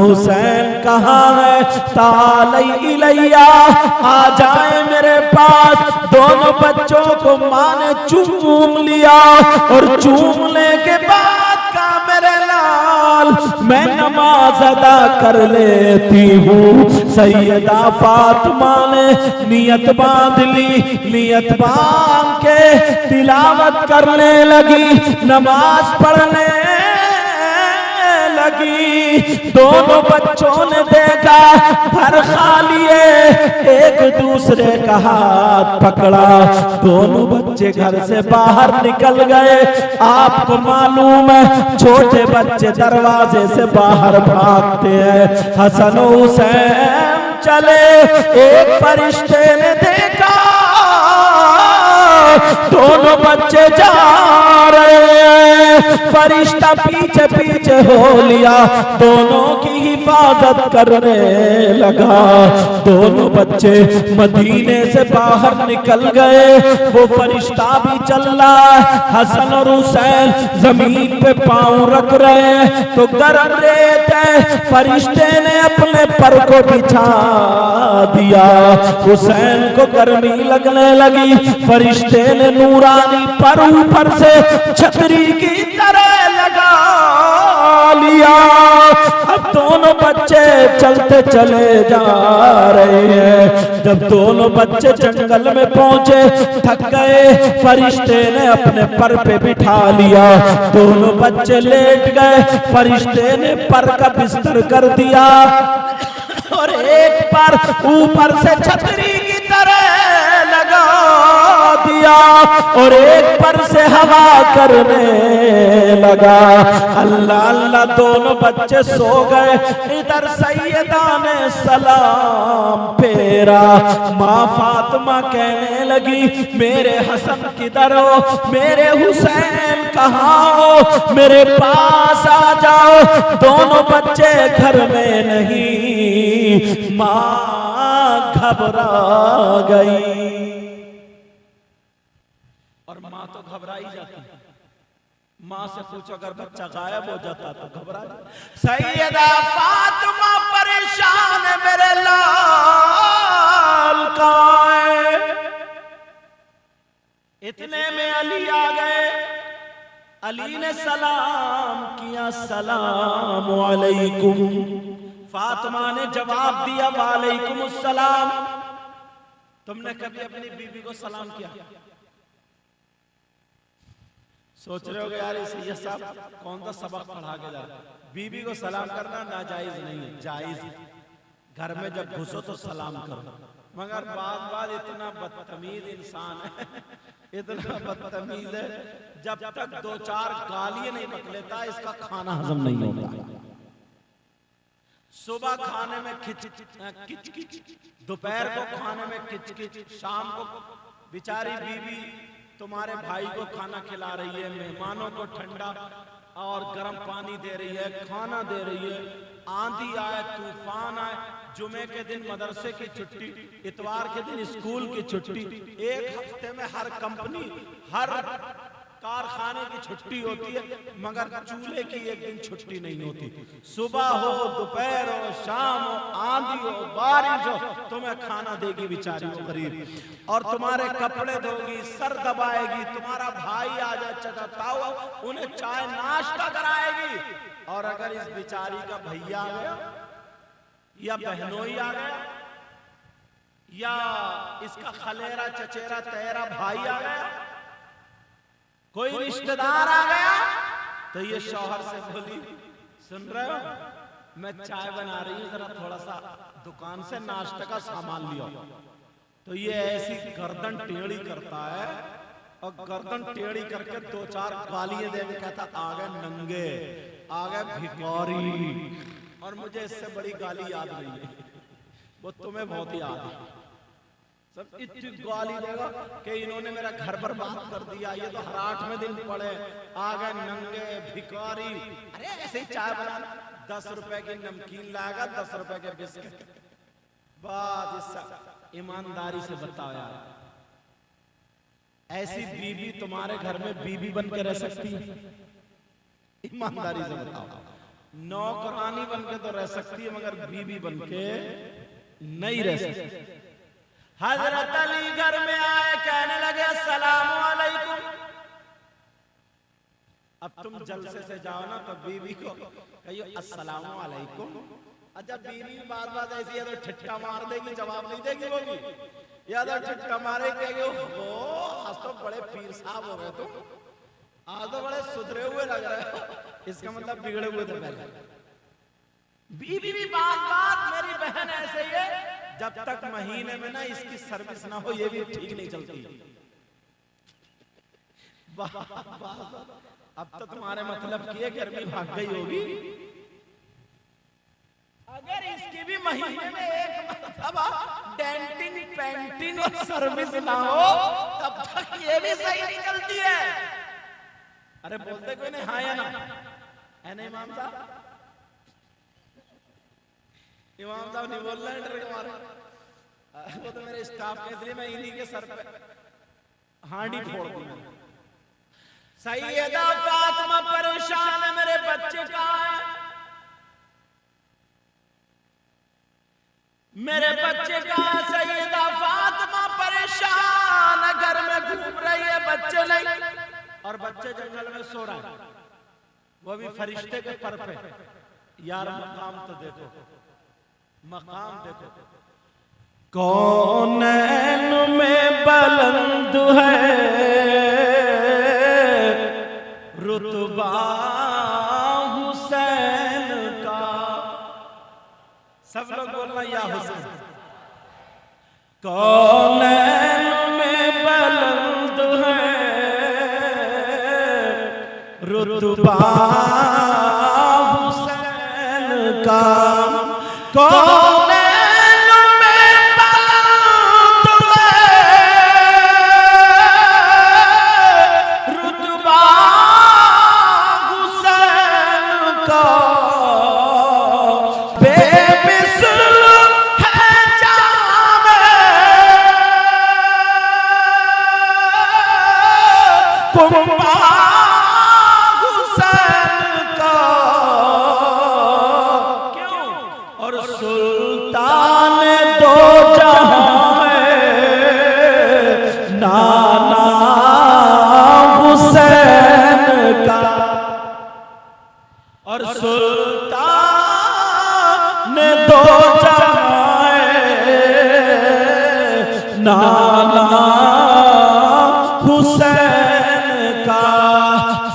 हुसैन कहाँ है? तालई इलैया, आ जाए मेरे पास। दोनों बच्चों को माँ ने चूम लिया और चूमने के बाद का मेरे लाल मैं नमाज अदा कर लेती हूँ। सैयदा फातिमा ने नियत बांध ली, नियत बांध के तिलावत करने लगी, नमाज पढ़ने लगी। दोनों बच्चों ने देखा घर खाली है, एक दूसरे का हाथ पकड़ा, दोनों बच्चे घर से बाहर निकल गए। आपको मालूम है छोटे बच्चे दरवाजे से बाहर भागते हैं। हसन हुसैन चले, एक फरिश्ते ने देखा दोनों बच्चे जा रहे हैं, फरिश्ता पीछे पीछे हो लिया, दोनों की हिफाजत करने लगा। दोनों बच्चे मदीने से बाहर निकल गए, वो फरिश्ता भी चल रहा है। हसन और हुसैन जमीन पे पांव रख रहे हैं तो गर्म रेत है, फरिश्ते ने अपने पर को बिछा दिया। हुसैन को गर्मी लगने लगी, फरिश्ते ने नूरानी पर ऊपर से छतरी की तरह लगा लिया। अब दोनों बच्चे चलते चले जा रहे हैं। जब दोनों बच्चे जंगल में पहुंचे, थक गए, फरिश्ते ने अपने पर पे बिठा लिया। दोनों बच्चे लेट गए, फरिश्ते ने पर का बिस्तर कर दिया और एक पर ऊपर से छतरी की तरह लगा दिया और एक पर से हवा करने लगा। अल्लाह अल्लाह दोनों बच्चे सो गए। इधर सैयदा ने सलाम फेरा, माँ फातिमा कहने लगी मेरे हसन किधर हो, मेरे हुसैन कहाँ हो, मेरे पास आ जाओ। दोनों बच्चे घर में नहीं, माँ घबरा गई। और माँ तो घबरा ही जाती, माँ से पूछो अगर बच्चा गायब हो जाता तो घबरा जाती। सैयदा फातिमा परेशान है, मेरे लाल कहाँ है? इतने में अली आ गए। अली ने सलाम किया, सलाम वालेकुम। फातिमा ने जवाब दिया वालेकुम अस्सलाम। तुमने कभी अपनी बीवी को सलाम किया? सोच रहे हो यार सैयद साहब कौन सा सबक पढ़ा के जा रहे? बीवी को सलाम करना नाजायज नहीं है, जायज। घर में जब घुसो तो सलाम करो, मगर बाद इतना बदतमीज इंसान है, इतना बदतमीज है, जब तक दो चार गालियां नहीं बक लेता इसका खाना हजम नहीं होता। सुबह खाने में किच किच, दोपहर को खाने में किच किच, शाम को बेचारी बीवी तुम्हारे भाई को खाना खिला रही है, मेहमानों को ठंडा और गर्म पानी दे रही है, खाना दे रही है। आंधी आए, तूफान आए, जुमे के दिन मदरसे की छुट्टी, इतवार के दिन स्कूल की छुट्टी, एक हफ्ते में हर कंपनी हर कारखाने की छुट्टी होती है, मगर चूल्हे की एक दिन छुट्टी नहीं होती। सुबह हो, दोपहर हो, शाम हो, आंधी हो, बारिश हो, तुम्हें खाना देगी बेचारी वो गरीब, और तुम्हारे कपड़े धोगी, सर दबाएगी। तुम्हारा भाई आ जाए चचाताओ, उन्हें चाय नाश्ता कराएगी। और अगर इस बेचारी का भैया आ गया या बहनोई आ गया या इसका खलेरा चचेरा तेरा भाई आ गया, कोई रिश्तेदार आ गया, तो ये शौहर से बोली सुन रहे हो मैं चाय बना रही हूँ, जरा थोड़ा सा दुकान से नाश्ते का सामान लियो। तो ये ऐसी गर्दन टेढ़ी करता है और गर्दन टेढ़ी करके दो चार गालियां दे के कहता आ गए नंगे, आ गए भिखारी। और मुझे इससे बड़ी गाली याद नहीं है, वो तुम्हें बहुत याद है। सब इतनी गाली देगा कि इन्होंने मेरा घर बर्बाद कर दिया, ये तो हर 8वें दिन पड़े, आ गए नंगे भिखारी। अरे ऐसे ही चाय बनाना, 10 रुपए की नमकीन लाएगा, 10 रुपए के बिस्किट। बात इस ईमानदारी से बताओ यार, ऐसी बीवी तुम्हारे घर में बीवी बन के रह सकती है? ईमानदारी से बताओ। नौकरानी बनके तो रह सकती है मगर बीवी बनके नहीं रह सकती। हजरत अली घर में आए, कहने लगे अस्सलाम वालेकुम। अब तुम जलसे से जाओ ना तो बीवी को कहियो अस्सलाम वालेकुम। अच्छा बीवी बात ऐसी है तो ठट्ठा मार देगी, जवाब नहीं देगी वो भी, या तो ठट्ठा मारे कहेगी ओ आज तो बड़े पीर साहब हो गए तुम, आज तो बड़े सुधरे हुए लग रहे हो, इसका मतलब बिगड़े हुए थे पहले। बीवी भी बात मेरी बहन ऐसे ही है, जब तक महीने में ना इसकी सर्विस ना हो ये भी ठीक नहीं चलती। अब तो तुम्हारे मतलब की गर्मी भाग गई होगी। अगर इसकी भी महीने में एक मरतबा डेंटिंग पेंटिंग और सर्विस ना हो तब तक ये भी सही नहीं चलती है। अरे बोलते कोई नहीं, हाँ या ना? है ना इमाम साहब? इमाम साहब नहीं बोल रहे हैं, डर के मारे। वो तो मेरे स्टाफ के, इसलिए मैं इन्हीं के सर पे हांडी फोड़ दी मैंने। सैयदा फातिमा परेशान है, मेरे बच्चे कहाँ हैं? मेरे बच्चे कहाँ? सैयदा फातिमा परेशान है, घर में घूम रही है, बच्चे नहीं, और बच्चे जंगल में सो रहा है, वो भी फरिश्ते के पर पे। यार मकाम तो देखो, मकाम देखो। कौनैन में बुलंद है रुतबा हुसैन का। सब लोग बोलना या हुसैन। कौनैन में बुलंद है रुतबा हुसैन का। कौनैन में बुलंद है रुतबा हुसैन का। बेमिसल है जामे कुंबा हुसैन का। क्यों? और सुल्तान दो जहां है नाना हुसैन का। और सुल्तान दो जहां है नाना हुसैन का।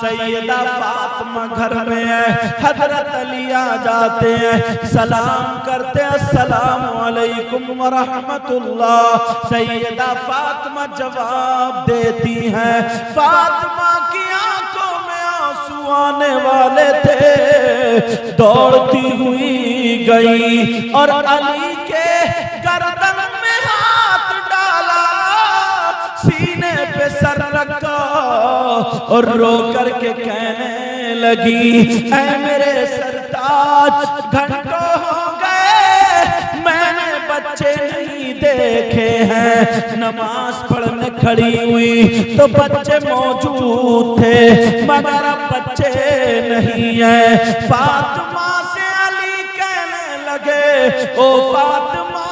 सैयदा फातिमा घर में है, हजरत अली आ जाते हैं, सलाम करते हैं, अस्सलामु अलैकुम व रहमतुल्लाह। सैयदा फातिमा जवाब देती हैं। फातिमा की आंखों में आंसू आने वाले थे, दौड़ती हुई गई और अली के गर्दन में हाथ डाला, सीने पे सर रखा और रो करके कहने लगी, ऐ मेरे सरताज, घंटों हो गए मैंने बच्चे नहीं देखे हैं। नमाज पढ़ने खड़ी हुई तो बच्चे मौजूद थे मगर अब बच्चे नहीं है। फातिमा से अली कहने लगे, ओ फातिमा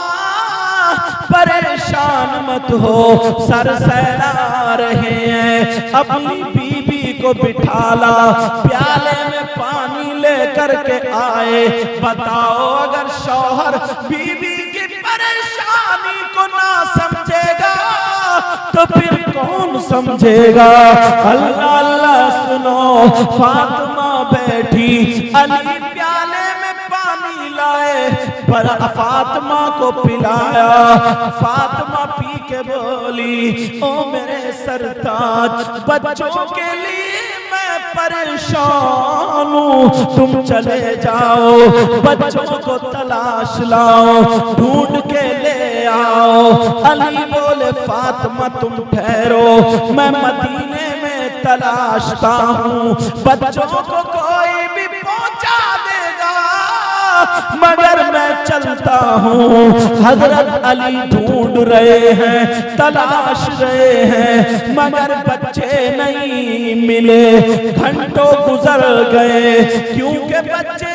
परेशान मत हो, सर सहला रहे हैं, अपनी बीबी को बिठाला, प्याले में पानी लेकर के आए। बताओ अगर शौहर बीबी की परेशानी को ना समझेगा तो फिर कौन समझेगा? अल्लाह अल्लाह सुनो। फातिमा बैठी, अली प्याले में पानी लाए, पर फातिमा को पिलाया। फातिमा पी के बोली, ओ मेरे सरताज, बच्चों के लिए मैं परेशान हूँ, तुम चले जाओ, बच्चों को तलाश लाओ, ढूंढ के ले आओ। अली बोले, फातिमा तुम ठहरो, मैं मदीने में तलाशता हूँ, बच्चों को कोई भी पहुंचा देगा मगर मैं चलता हूँ। हजरत अली ढूंढ रहे हैं, तलाश रहे हैं मगर बच्चे नहीं मिले। घंटों गुजर गए, क्योंकि बच्चे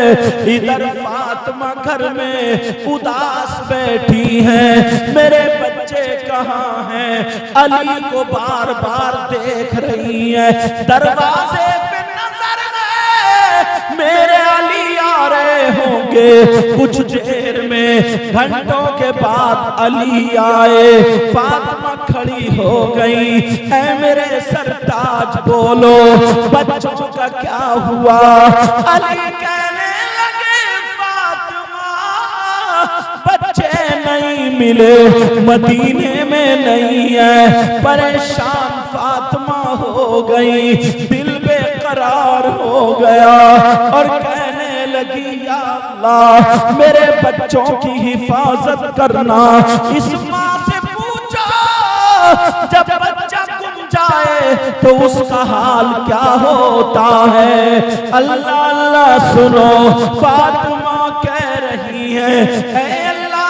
में, इधर फातिमा घर में उदास बैठी हैं। मेरे बच्चे कहाँ हैं? अली को बार बार देख रही है। दरवाजे पे नजर है, मेरे अली आ रहे होंगे कुछ देर में। घंटों के बाद अली आए, फातिमा खड़ी हो गई। ऐ मेरे सरताज बोलो, बच्चों का क्या हुआ? अली कहने लगे, फातिमा बच्चे नहीं मिले, मदीने में नहीं है। परेशान फातिमा हो गई, दिल बेकरार हो गया और कहने लगी, या अल्लाह मेरे बच्चों की हिफाजत करना। इस माँ से पूछो, जब बच्चा गुम जाए तो उसका हाल क्या होता है? अल्लाह अल्लाह सुनो, फातिमा कह रही है, ऐ अल्लाह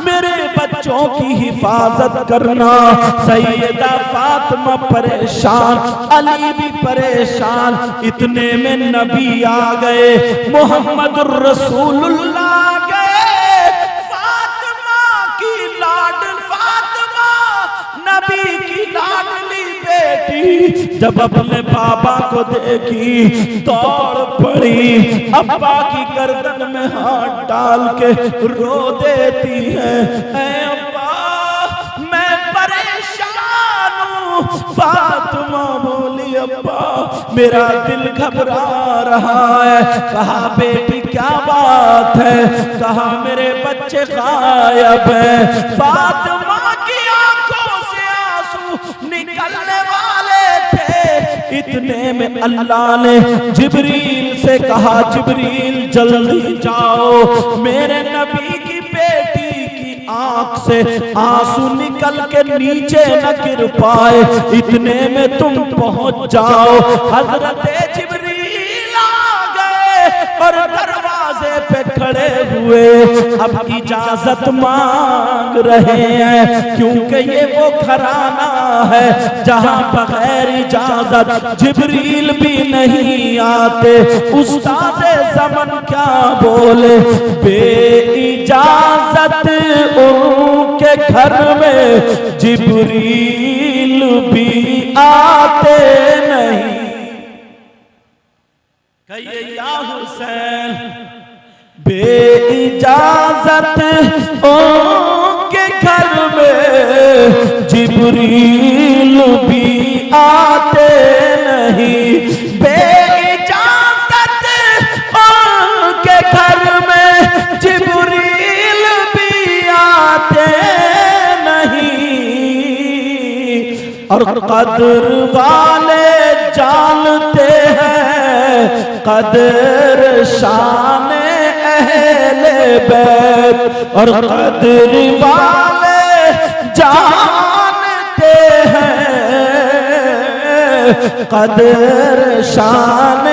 मेरे बच्चों की हिफाजत करना। सैयदा फातिमा परेशान, अली भी परेशान। इतने में नबी आ गए, मोहम्मद रसूलुल्लाह आ गए। फातिमा की फातिमा नबी की लाडली बेटी जब अपने बाबा को देखी दौड़ पड़ी, अब्बा की गर्दन में हाथ डाल के रो देती है, ऐ अब्बा मैं परेशान हूँ। फातिमा बोली, अब्बा मेरा दिल घबरा रहा है। कहा बेटी क्या बात है? कहा मेरे बच्चे गायब हैं। फातिमा की आंखों से आंसू निकलने वाले थे। इतने में अल्लाह ने जिब्रील से कहा, जिब्रील जल्दी जाओ, मेरे नबी की बेटी की आंख से आंसू निकल के नीचे न गिर पाए, इतने में तुम पहुंच जाओ। हजरत जिब्रील आ गए और दरवाजे पे खड़े हुए अब इजाजत मांग रहे हैं, क्योंकि ये वो घराना है जहां बगैर इजाजत जिब्रील भी नहीं आते। उस्ताद ज़मन क्या बोले, बेइजाजत उनके घर में जिब्रील भी आते नहीं। कहिए या हुसैन, बेइजाजत उनके घर में जिब्रील भी आते नहीं। बेइजाजत उनके घर में जिब्रील भी आते नहीं। और कदर वाले जानते हैं कदर शान अहले बैत, और कदर वाले जानते हैं कदर शान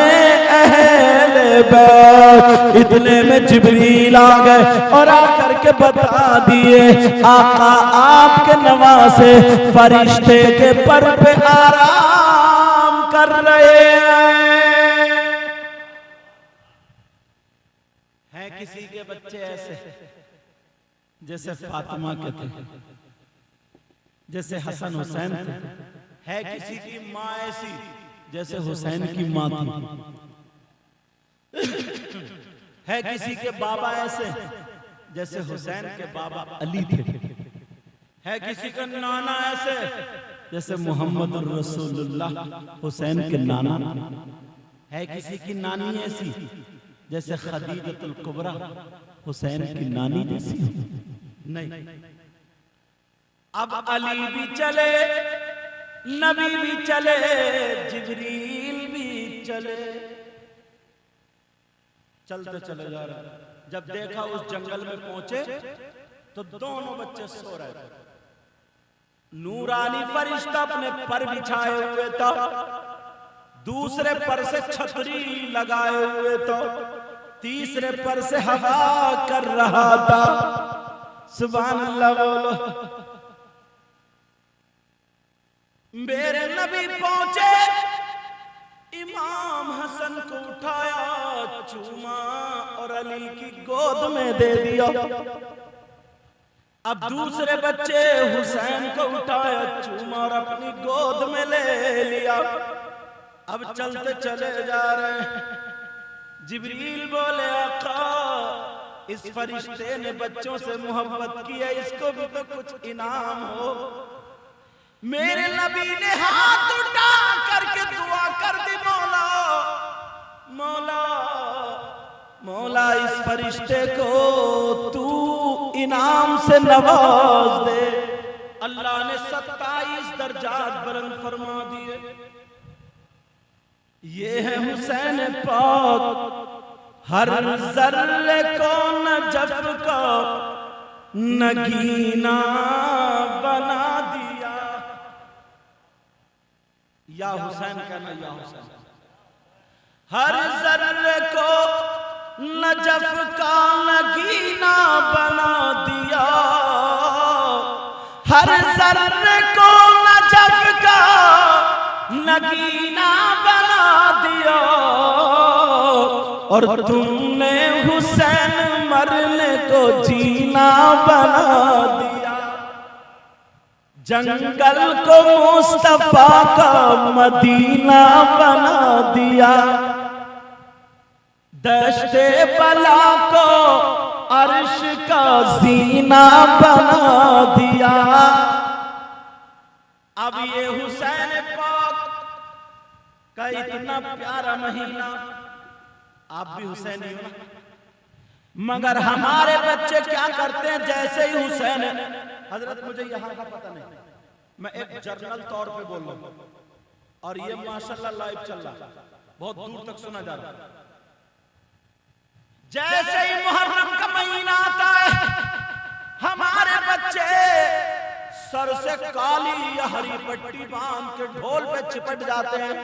अहले बैत। इतने में जिब्रील आ गए और आकर के बता दिए, आका आपके नवासे फरिश्ते के पर पे आराम कर रहे हैं। किसी के बच्चे ऐसे जैसे फातिमा के थे, जैसे हसन हुसैन थे। है किसी की माँ ऐसी जैसे हुसैन की माँ थी। है किसी के बाबा ऐसे जैसे हुसैन के बाबा अली थे। है किसी का नाना ऐसे जैसे मोहम्मद रसूलुल्लाह हुसैन के नाना। है किसी की नानी ऐसी जैसे खदीजतुल कुबरा हुसैन की नानी जैसी। नहीं, अब अली भी चले, नबी भी चले, जिब्रील भी चले, चलते चले जा रहे। जब देखा उस जंगल में पहुंचे तो दोनों बच्चे सो रहे थे। नूरानी फरिश्ता अपने पर बिछाए हुए था, दूसरे पर से छतरी लगाए हुए था, तीसरे पर से हवा कर रहा था। सुभान अल्लाह बोलो। मेरे नबी पहुंचे, इमाम हसन को उठाया, चूमा, अली की गोद में दे दिया। अब दूसरे बच्चे हुसैन को उठाया, चूमा और अपनी गोद में ले लिया। अब चलते चले जा रहे हैं। जिब्रील बोले आका, इस फरिश्ते ने बच्चों से मोहब्बत की है, इसको भी तो कुछ इनाम हो। मेरे नबी ने हाथ उठा करके दुआ कर दी, मौला मौला मौला, इस फरिश्ते को तू इनाम से नवाज दे। अल्लाह ने 27 दर्जात बुलंद फरमा दिए। ये है हुसैन पाक, हर जर्रे को नजफ का नगीना बना दिया। या हुसैन कहना, या हुसैन। हर जर्रे को नजफ का नगीना बना दिया, हर जर्रे को नजफ का नगीना बना दिया। और तुमने हुसैन मरने को जीना बना दिया। जंगल को मुस्तफा का मदीना बना दिया। दश्ते बला को अर्श का जीना बना दिया। अब ये हुसैन पाक का इतना प्यारा महीना, आप भी हुसैनी हो, मगर हमारे बच्चे क्या करते हैं, जैसे ही हुसैन हजरत, मुझे यहाँ का पता नहीं, मैं एक जर्नल तौर पे बोल रहा हूँ और ये माशाल्लाह लाइव चल रहा, बहुत दूर तक सुना जा रहा। जैसे ही मुहर्रम का महीना आता है, हमारे बच्चे सर से काली या हरी पट्टी बांध के ढोल पे चिपट जाते हैं,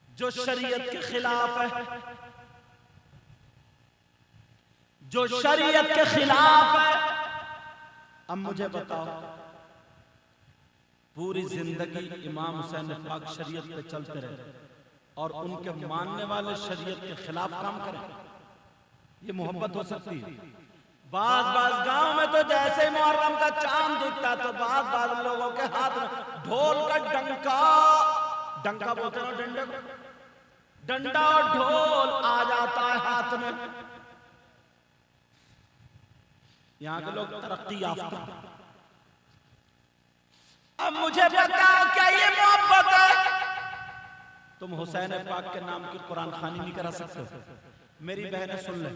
जो शरीयत के खिलाफ है, जो शरीयत के खिलाफ है। अब मुझे बताओ, पूरी जिंदगी इमाम हुसैन पाक शरीयत पे चलते रहे और उनके मानने वाले शरीयत के खिलाफ काम करें, ये मोहब्बत हो सकती है? बाज गांव में तो जैसे मुहर्रम का चांद दिखता तो बाज लोगों के हाथ में ढोल का डंका बोलते हैं, डंडे को, डंडा और ढोल आ जाता है हाथ में। यहाँ के लोग तरक्की याफ्ता। अब मुझे बताओ, क्या ये मोहब्बत है? तुम हुसैन पाक के नाम की कुरान खानी नहीं करा सकते? मेरी बहनें सुन ले,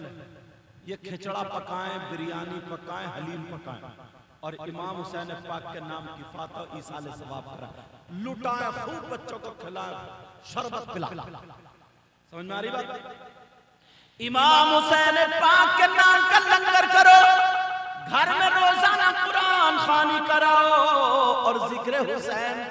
ये खिचड़ा पकाएं, बिरयानी पकाएं, हलीम पकाएं और इमाम हुसैन पाक के नाम की फातह ईसाले सवाब करा, लुटाएं, खूब बच्चों को खिलाएं, शरबत पिला। समझ में आ रही बात? इमाम हुसैन पाक के नाम का लंगर करो, घर में रोजाना कुरान खानी कराओ और जिक्र हुसैन